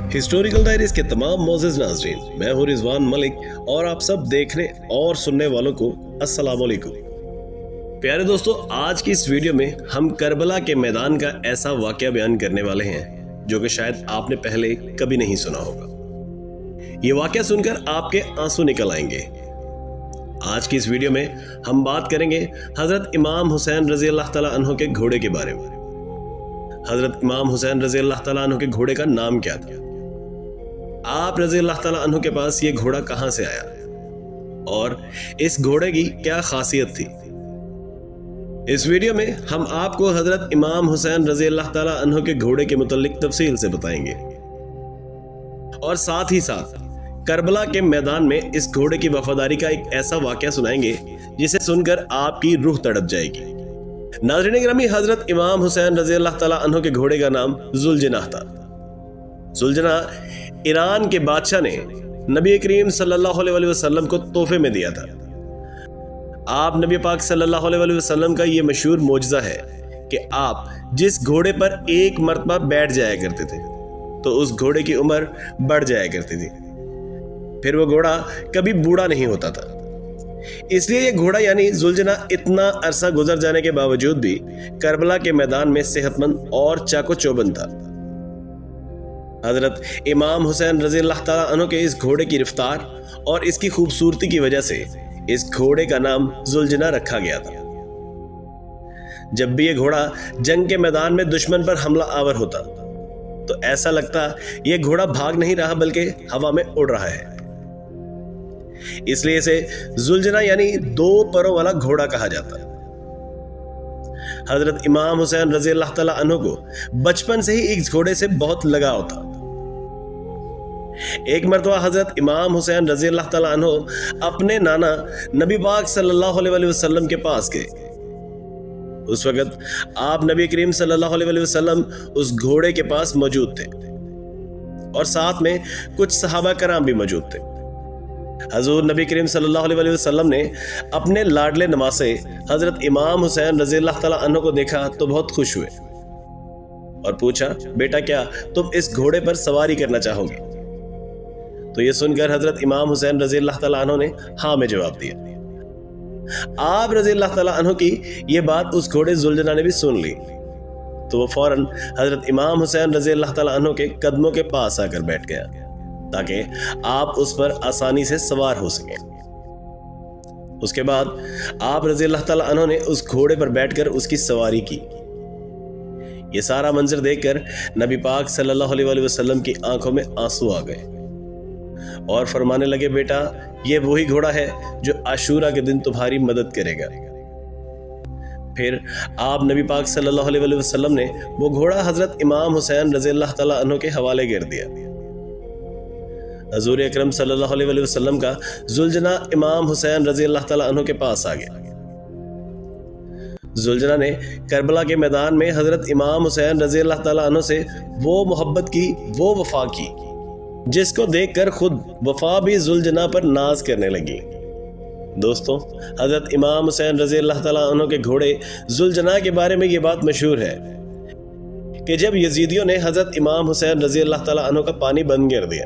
Historical diaries के तमाम मोअज़्ज़िज़ नाज़रीन, मैं हूं रिजवान मलिक और आप सब देखने और सुनने वालों को अस्सलाम वालेकुम। प्यारे दोस्तों, आज की इस वीडियो में हम करबला के मैदान का ऐसा वाक़या बयान करने वाले हैं जो कि शायद आपने पहले कभी नहीं सुना होगा। ये वाक़या सुनकर आपके आंसू निकल आएंगे। आज की इस वीडियो में हम बात करेंगे हजरत इमाम हुसैन रज़ी अल्लाह तआला अन्हु के घोड़े के बारे में। हजरत इमाम हुसैन रज़ी अल्लाह तआला अन्हु के घोड़े का नाम क्या था, आप रज़ी अल्लाह तआला अन्हु के पास ये घोड़ा कहां से आया और इस घोड़े की क्या खासियत थी। इस वीडियो में हम आपको हजरत इमाम हुसैन रज़ी अल्लाह तआला अन्हु के घोड़े के मुतल्लिक तफसील से बताएंगे और साथ ही साथ करबला के मैदान में इस घोड़े की वफादारी का एक ऐसा वाक़या सुनाएंगे जिसे सुनकर आपकी रूह तड़प जाएगी। नाज़रीन गिरामी, हजरत इमाम हुसैन रज़ी अल्लाह तआला अन्हु के घोड़े का नाम जुलजनाह था। जुलजनाह ईरान के बादशाह ने नबी करीम सल्लल्लाहु अलैहि वसल्लम को तोहफे में दिया था। आप नबी पाक सल्लल्लाहु अलैहि वसल्लम का ये मशहूर मोजज़ा है कि आप जिस घोड़े पर एक मर्तबा बैठ जाया करते थे तो उस घोड़े की उम्र बढ़ जाया करती थी, फिर वो घोड़ा कभी बूढ़ा नहीं होता था। इसलिए ये घोड़ा यानी जुलजनाह इतना अरसा गुजर जाने के बावजूद भी करबला के मैदान में सेहतमंद और चाको चौबंद था। हजरत इमाम हुसैन रज़ी अल्लाह तआला अन्हु के इस घोड़े की रफ्तार और इसकी खूबसूरती की वजह से इस घोड़े का नाम जुलजनाह रखा गया था। जब भी ये घोड़ा जंग के मैदान में दुश्मन पर हमला आवर होता तो ऐसा लगता ये घोड़ा भाग नहीं रहा बल्कि हवा में उड़ रहा है। इसलिए इसे जुलजनाह यानी दो परों वाला घोड़ा कहा जाता। हजरत इमाम हुसैन रज़ी अल्लाह तआला अन्हु को बचपन से ही इस घोड़े से बहुत लगाव था। एक मरतबा हजरत इमाम हुसैन रज़ी अल्लाह तआला अन्हु अपने नाना नबी पाक सल्लल्लाहु अलैहि वसल्लम के पास गए। उस वक्त आप नबी करीम सल्लल्लाहु अलैहि वसल्लम उस घोड़े के पास मौजूद थे और साथ में कुछ सहाबा कराम भी मौजूद थे। हजूर नबी करीम सल्लल्लाहु अलैहि वसल्लम ने अपने लाडले नवासे हजरत इमाम हुसैन रज़ी अल्लाह तआला अन्हु को देखा तो बहुत खुश हुए और पूछा, बेटा क्या तुम इस घोड़े पर सवारी करना चाहोगे? तो ये सुनकर हजरत इमाम हुसैन रज़ी अल्लाह तआला अन्हु ने हाँ में जवाब दिया। आप रज़ी अल्लाह तआला अन्हु की ये बात उस घोड़े जुलजनाह ने भी सुन ली तो वो फौरन हजरत इमाम हुसैन रज़ी अल्लाह तआला अन्हु के कदमों के पास आकर बैठ गया ताकि आप उस पर आसानी से सवार हो सके। उसके बाद आप रज़ी अल्लाह तआला अन्हु ने उस घोड़े पर बैठकर उसकी सवारी की। ये सारा मंजर देखकर नबी पाक सल्लल्लाहु अलैहि वसल्लम की आंखों में आंसू आ गए और फरमाने लगे, बेटा ये वही घोड़ा है जो आशूरा के दिन तुम्हारी मदद करेगा। फिर आप नबी पाक सल्लल्लाहु अलैहि वसल्लम ने वो घोड़ा हजरत इमाम हुसैन रज़ी अल्लाह तआला अन्हु के हवाले कर दिया। हजूर अकरम सल्लल्लाहु अलैहि वसल्लम का जुलजनाह इमाम हुसैन रज़ी अल्लाह तआला अन्हु के पास आ गया। जुलजनाह ने करबला के मैदान में हजरत इमाम हुसैन रज़ी अल्लाह तआला अन्हु से वो मोहब्बत की, वो वफा की जिसको देखकर खुद वफा भी जुलजनाह पर नाज करने लगी। दोस्तों, हजरत इमाम हुसैन रज़ी अल्लाह तआला अन्हु के घोड़े जुलजनाह के बारे में ये बात मशहूर है कि जब यजीदियों ने हजरत इमाम हुसैन रज़ी अल्लाह तआला अन्हु का पानी बंद कर दिया,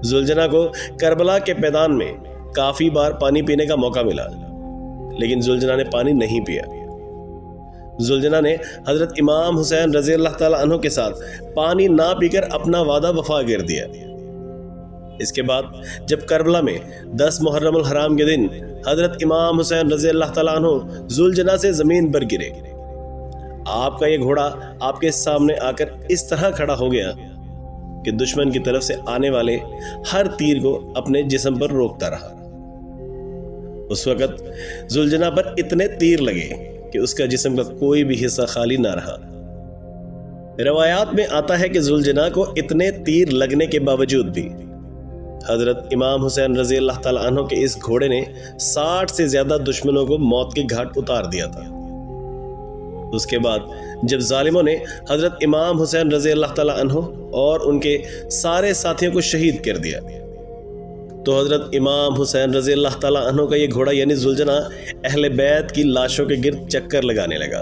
जुलजनाह को करबला के मैदान में काफी बार पानी पीने का मौका मिला लेकिन जुलजनाह ने पानी नहीं पिया। जुलजनाह ने हजरत इमाम हुसैन रज़ी अल्लाह तआला अन्हु के साथ पानी ना पीकर अपना वादा वफा कर दिया। इसके बाद जब करबला में 10 मुहर्रम उल हराम के दिन हजरत इमाम हुसैन रज़ी अल्लाह तआला अन्हु जुलजनाह से जमीन पर गिरे, आपका ये घोड़ा आपके सामने आकर इस तरह खड़ा हो गया कि दुश्मन की तरफ से आने वाले हर तीर को अपने जिस्म पर रोकता रहा। उस वक्त जुलजनाह पर इतने तीर लगे कि उसका जिस्म का कोई भी हिस्सा खाली ना रहा। रवायात में आता है कि जुलजनाह को इतने तीर लगने के बावजूद भी हजरत इमाम हुसैन रज़ी अल्लाह तआला अन्हु के इस घोड़े ने 60 से ज्यादा दुश्मनों को मौत के घाट उतार दिया था। उसके बाद जब जालिमों ने हजरत इमाम हुसैन रज़ी अल्लाह तआला अन्हु और उनके सारे साथियों को शहीद कर दिया तो हजरत इमाम हुसैन रज़ी अल्लाह तआला अन्हु का ये घोड़ा यानी जुलजनाह अहले बैत की लाशों के गिर्द चक्कर लगाने लगा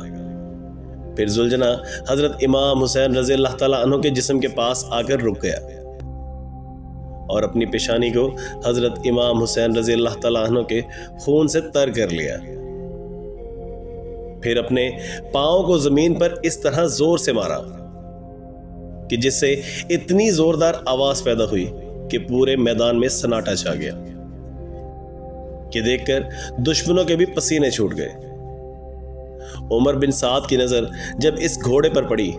پھر زلجنا حضرت امام حسین رضی اللہ تعالیٰ عنہ کے جسم کے پاس آ کر رک گیا اور اپنی پیشانی کو حضرت امام حسین رضی اللہ تعالیٰ عنہ کے خون سے تر کر لیا۔ پھر اپنے پاؤں کو زمین پر اس طرح زور سے مارا کہ جس سے اتنی زوردار آواز پیدا ہوئی کہ پورے میدان میں سناٹا چھا گیا کہ دیکھ کر دشمنوں کے بھی پسینے چھوٹ گئے۔ عمر بن سعد کی نظر جب اس گھوڑے پر پڑی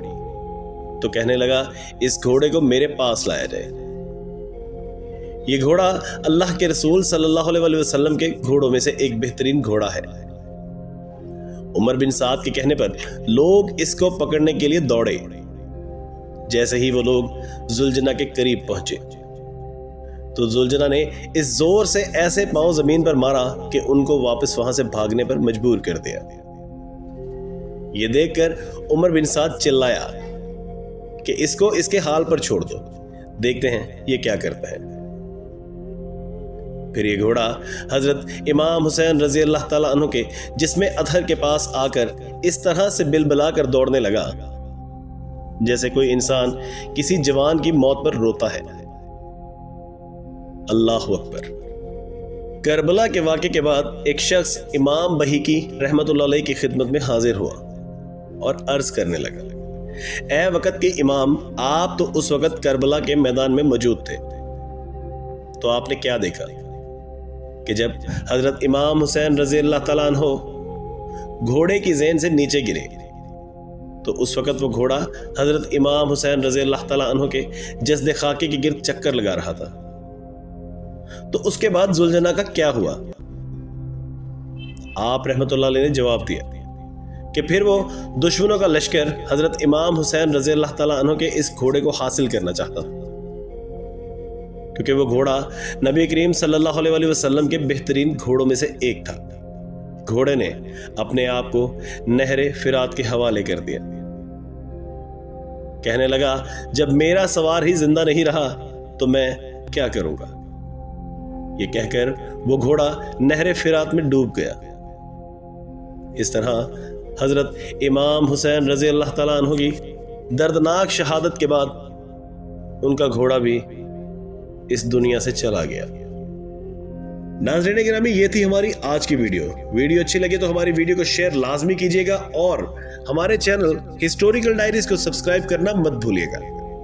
تو کہنے لگا اس گھوڑے کو میرے پاس لایا جائے۔ یہ گھوڑا اللہ کے رسول صلی اللہ علیہ وسلم کے گھوڑوں میں سے ایک بہترین گھوڑا ہے۔ عمر بن سعد کے کہنے پر لوگ اس کو پکڑنے کے لیے دوڑے۔ جیسے ہی وہ لوگ زلجنا کے قریب پہنچے تو زلجنا نے اس زور سے ایسے پاؤں زمین پر مارا کہ ان کو واپس وہاں سے بھاگنے پر مجبور کر دیا۔ یہ دیکھ کر عمر بن سعد چلایا کہ اس کو اس کے حال پر چھوڑ دو، دیکھتے ہیں یہ کیا کرتا ہے۔ پھر یہ گھوڑا حضرت امام حسین رضی اللہ تعالیٰ عنہ کے جسم اطہر کے پاس آ کر اس طرح سے بلبلا کر دوڑنے لگا جیسے کوئی انسان کسی جوان کی موت پر روتا ہے۔ اللہ اکبر۔ کربلا کے واقعے کے بعد ایک شخص امام بہیقی رحمت اللہ علیہ کی خدمت میں حاضر ہوا اور عرض کرنے لگا، اے وقت کے امام، آپ تو اس وقت کربلا کے میدان میں موجود تھے، تو آپ نے کیا دیکھا کہ جب حضرت امام حسین رضی اللہ تعالیٰ عنہ گھوڑے کی زین سے نیچے گرے تو اس وقت وہ گھوڑا حضرت امام حسین رضی اللہ تعالیٰ عنہ کے جسد خاکی کے گرد چکر لگا رہا تھا۔ تو اس کے بعد زلجنا کا کیا ہوا؟ آپ رحمت اللہ علیہ نے جواب دیا کہ پھر وہ دشمنوں کا لشکر حضرت امام حسین رضی اللہ تعالیٰ عنہ کے اس گھوڑے کو حاصل کرنا چاہتا تھا، کیونکہ وہ گھوڑا نبی کریم صلی اللہ علیہ وسلم کے بہترین گھوڑوں میں سے ایک تھا۔ گھوڑے نے اپنے آپ کو نہر فرات کے حوالے کر دیا۔ کہنے لگا جب میرا سوار ہی زندہ نہیں رہا تو میں کیا کروں گا؟ یہ کہہ کر وہ گھوڑا نہر فرات میں ڈوب گیا۔ اس طرح حضرت امام حسین رضی اللہ تعالیٰ عنہ کی دردناک شہادت کے بعد ان کا گھوڑا بھی اس دنیا سے چلا گیا۔ ناظرین گرامی، یہ تھی ہماری آج کی ویڈیو اچھی لگے تو ہماری ویڈیو کو شیئر لازمی کیجیے گا اور ہمارے چینل ہسٹوریکل ڈائریز کو سبسکرائب کرنا مت بھولیے گا۔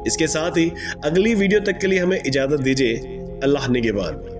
اس کے ساتھ ہی اگلی ویڈیو تک کے لیے ہمیں اجازت دیجیے۔ اللہ نگہبان۔